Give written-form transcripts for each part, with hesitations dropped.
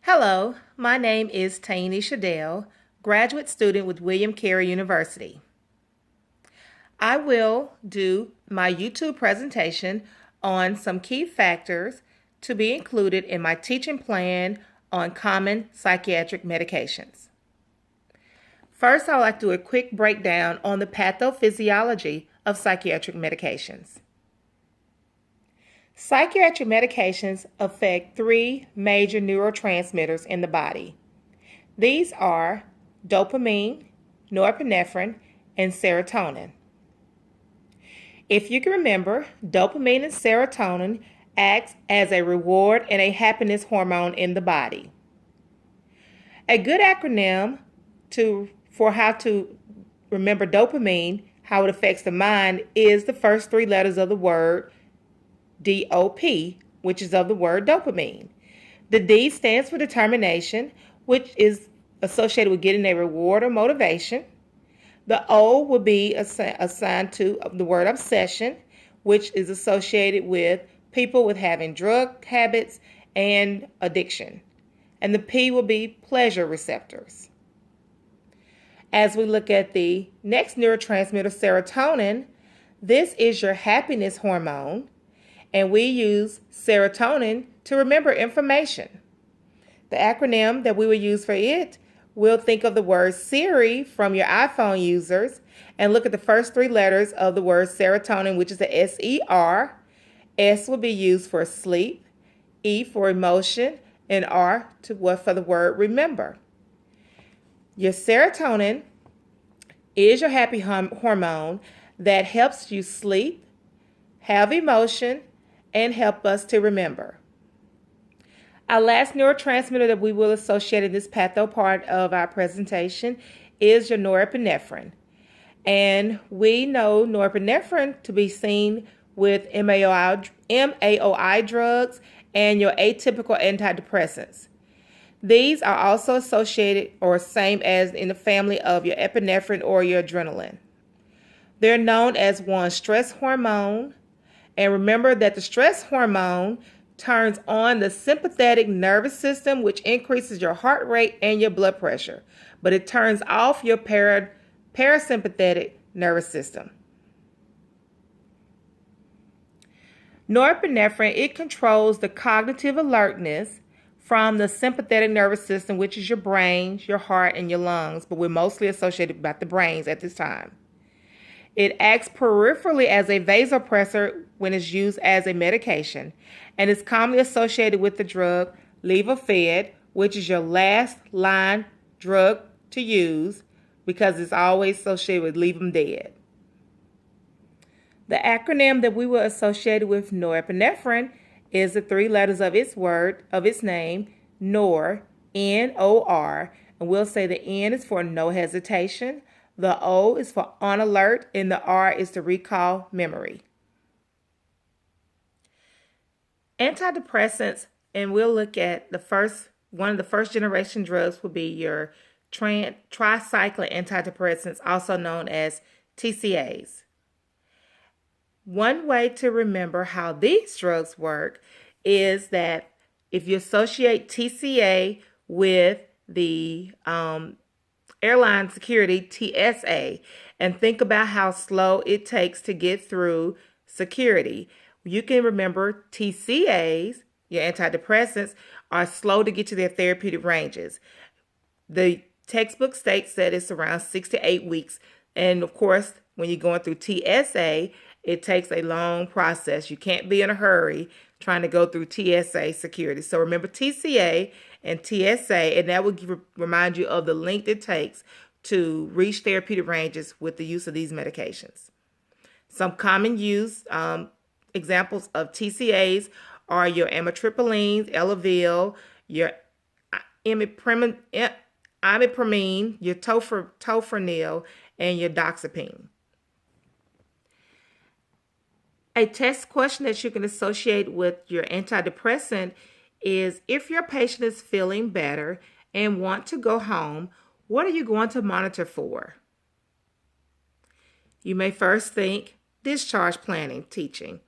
Hello, my name is Taini Shadell, graduate student with William Carey University. I will do my YouTube presentation on some key factors to be included in my teaching plan on common psychiatric medications. First, I would like to do a quick breakdown on the pathophysiology of psychiatric medications. Psychiatric medications affect three major neurotransmitters in the body. These are dopamine, norepinephrine, and serotonin. If you can remember, dopamine and serotonin act as a reward and a happiness hormone in the body. A good acronym for how to remember dopamine, how it affects the mind, is the first three letters of the word DOP, which is of the word dopamine. The D stands for determination, which is associated with getting a reward or motivation. The O will be assigned to the word obsession, which is associated with people with having drug habits and addiction. And the P will be pleasure receptors. As we look at the next neurotransmitter, serotonin, this is your happiness hormone, and we use serotonin to remember information. The acronym that we will use for it, we'll think of the word Siri from your iPhone users and look at the first three letters of the word serotonin, which is the SER. S will be used for sleep, E for emotion, and R for the word remember. Your serotonin is your happy hormone that helps you sleep, have emotion, and help us to remember. Our last neurotransmitter that we will associate in this patho part of our presentation is your norepinephrine. And we know norepinephrine to be seen with MAOI drugs and your atypical antidepressants. These are also associated or same as in the family of your epinephrine or your adrenaline. They're known as one stress hormone. And remember that the stress hormone turns on the sympathetic nervous system, which increases your heart rate and your blood pressure. But it turns off your parasympathetic nervous system. Norepinephrine, it controls the cognitive alertness from the sympathetic nervous system, which is your brain, your heart, and your lungs, but we're mostly associated with the brains at this time. It acts peripherally as a vasopressor when it's used as a medication, and is commonly associated with the drug Levophed, which is your last line drug to use because it's always associated with leave them dead. The acronym that we will associate with norepinephrine is the three letters of its name, NOR, N-O-R, and we'll say the N is for no hesitation, the O is for on alert, and the R is to recall memory. Antidepressants, and we'll look at one of the first generation drugs will be your tricyclic antidepressants, also known as TCAs. One way to remember how these drugs work is that if you associate TCA with the airline security, TSA, and think about how slow it takes to get through security, you can remember TCAs, your antidepressants, are slow to get to their therapeutic ranges. The textbook states that it's around 6 to 8 weeks. And of course, when you're going through TSA, it takes a long process. You can't be in a hurry trying to go through TSA security. So remember TCA and TSA, and that will remind you of the length it takes to reach therapeutic ranges with the use of these medications. Some common use examples of TCAs are your amitriptylines, Elavil, your imipramine, your tofranil, and your doxepine. A test question that you can associate with your antidepressant is if your patient is feeling better and want to go home, what are you going to monitor for? You may first think discharge planning, teaching.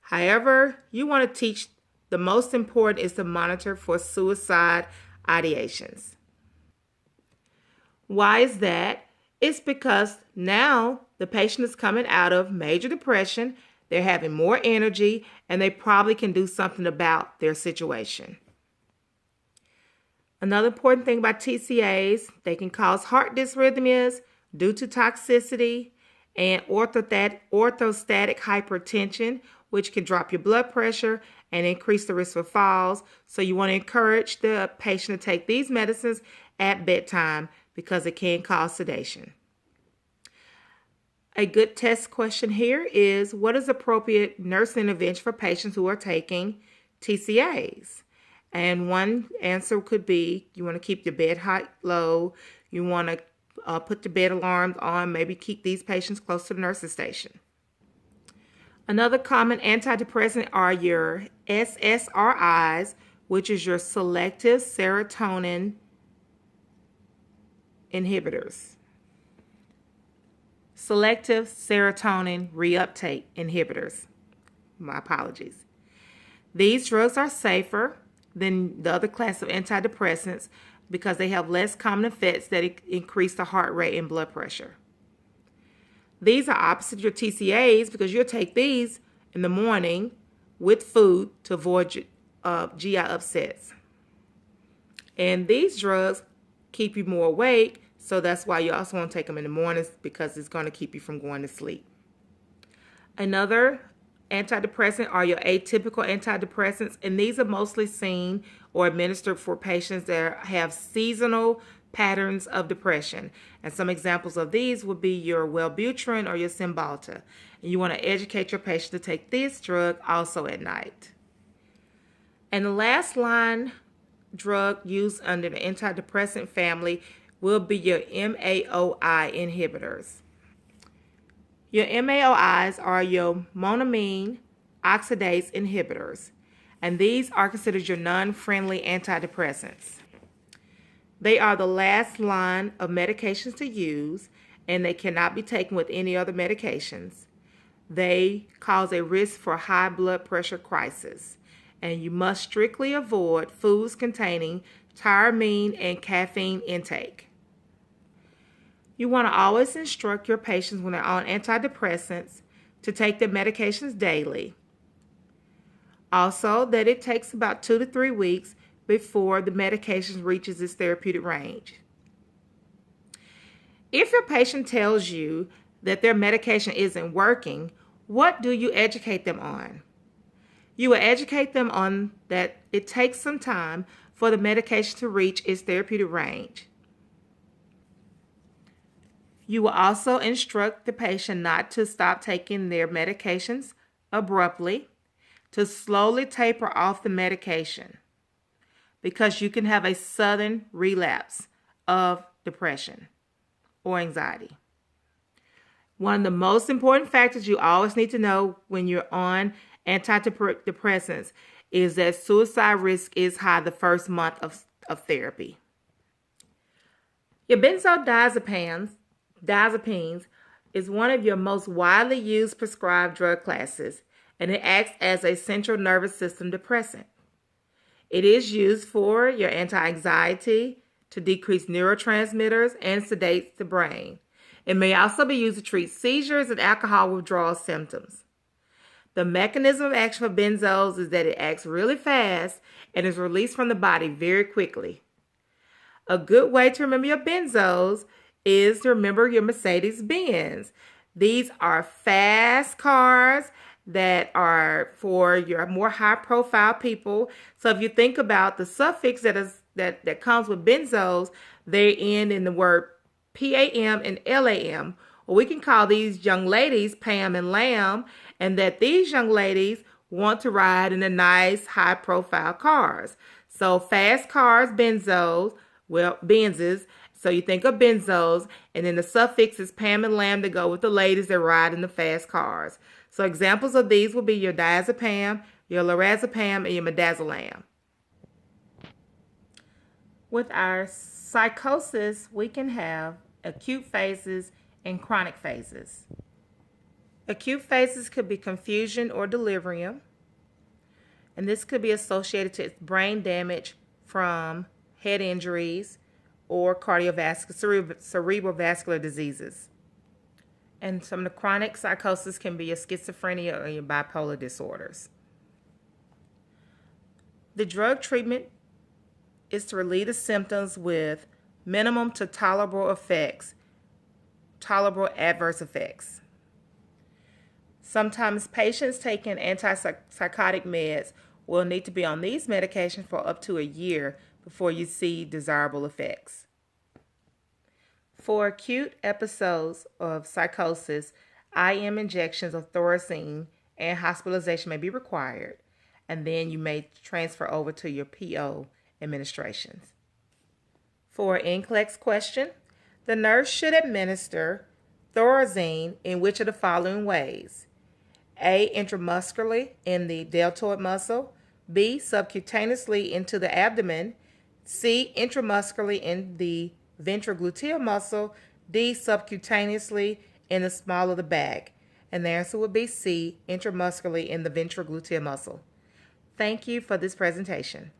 However, you want to teach the most important is to monitor for suicide ideations. Why is that? It's because now the patient is coming out of major depression, they're having more energy, and they probably can do something about their situation. Another important thing about TCAs, they can cause heart dysrhythmias due to toxicity and orthostatic hypertension, which can drop your blood pressure and increase the risk for falls. So you want to encourage the patient to take these medicines at bedtime because it can cause sedation. A good test question here is, what is appropriate nurse intervention for patients who are taking TCAs? And one answer could be you want to keep your bed height low. You want to put the bed alarms on, maybe keep these patients close to the nurse's station. Another common antidepressant are your SSRIs, which is your selective serotonin inhibitors. Selective serotonin reuptake inhibitors. My apologies. These drugs are safer than the other class of antidepressants because they have less common effects that increase the heart rate and blood pressure. These are opposite your TCAs because you'll take these in the morning with food to avoid GI upsets. And these drugs keep you more awake, so that's why you also want to take them in the mornings because it's going to keep you from going to sleep. Another antidepressant are your atypical antidepressants, and these are mostly seen or administered for patients that have seasonal patterns of depression. And some examples of these would be your Wellbutrin or your Cymbalta. And you want to educate your patient to take this drug also at night. And the last line drug used under the antidepressant family will be your MAOI inhibitors. Your MAOIs are your monoamine oxidase inhibitors, and these are considered your non-friendly antidepressants. They are the last line of medications to use, and they cannot be taken with any other medications. They cause a risk for high blood pressure crisis, and you must strictly avoid foods containing tyramine and caffeine intake. You want to always instruct your patients when they're on antidepressants to take their medications daily. Also, that it takes about 2 to 3 weeks before the medication reaches its therapeutic range. If your patient tells you that their medication isn't working, what do you educate them on? You will educate them on that it takes some time for the medication to reach its therapeutic range. You will also instruct the patient not to stop taking their medications abruptly, to slowly taper off the medication, because you can have a sudden relapse of depression or anxiety. One of the most important factors you always need to know when you're on antidepressants is that suicide risk is high the first month of therapy. Your benzodiazepines is one of your most widely used prescribed drug classes, and it acts as a central nervous system depressant. It is used for your anti-anxiety, to decrease neurotransmitters, and sedate the brain. It may also be used to treat seizures and alcohol withdrawal symptoms. The mechanism of action for benzos is that it acts really fast and is released from the body very quickly. A good way to remember your benzos is to remember your Mercedes-Benz. These are fast cars that are for your more high-profile people. So if you think about the suffix that comes with benzos, they end in the word PAM and LAM. Or we can call these young ladies Pam and Lamb, and that these young ladies want to ride in the nice, high-profile cars. So fast cars, Benzes. So you think of benzos, and then the suffix is Pam and Lamb to go with the ladies that ride in the fast cars. So examples of these will be your diazepam, your lorazepam, and your midazolam. With our psychosis, we can have acute phases and chronic phases. Acute phases could be confusion or delirium. and this could be associated to brain damage from head injuries or cerebral vascular diseases. And some of the chronic psychosis can be your schizophrenia or your bipolar disorders. The drug treatment is to relieve the symptoms with minimum to tolerable adverse effects. Sometimes patients taking antipsychotic meds will need to be on these medications for up to a year before you see desirable effects. For acute episodes of psychosis, IM injections of thorazine and hospitalization may be required, and then you may transfer over to your PO administrations. For an NCLEX question, the nurse should administer thorazine in which of the following ways? A. Intramuscularly in the deltoid muscle. B. Subcutaneously into the abdomen. C. Intramuscularly in the ventrogluteal muscle. D. Subcutaneously in the small of the back. And the answer would be C. Intramuscularly in the ventrogluteal muscle. Thank you for this presentation.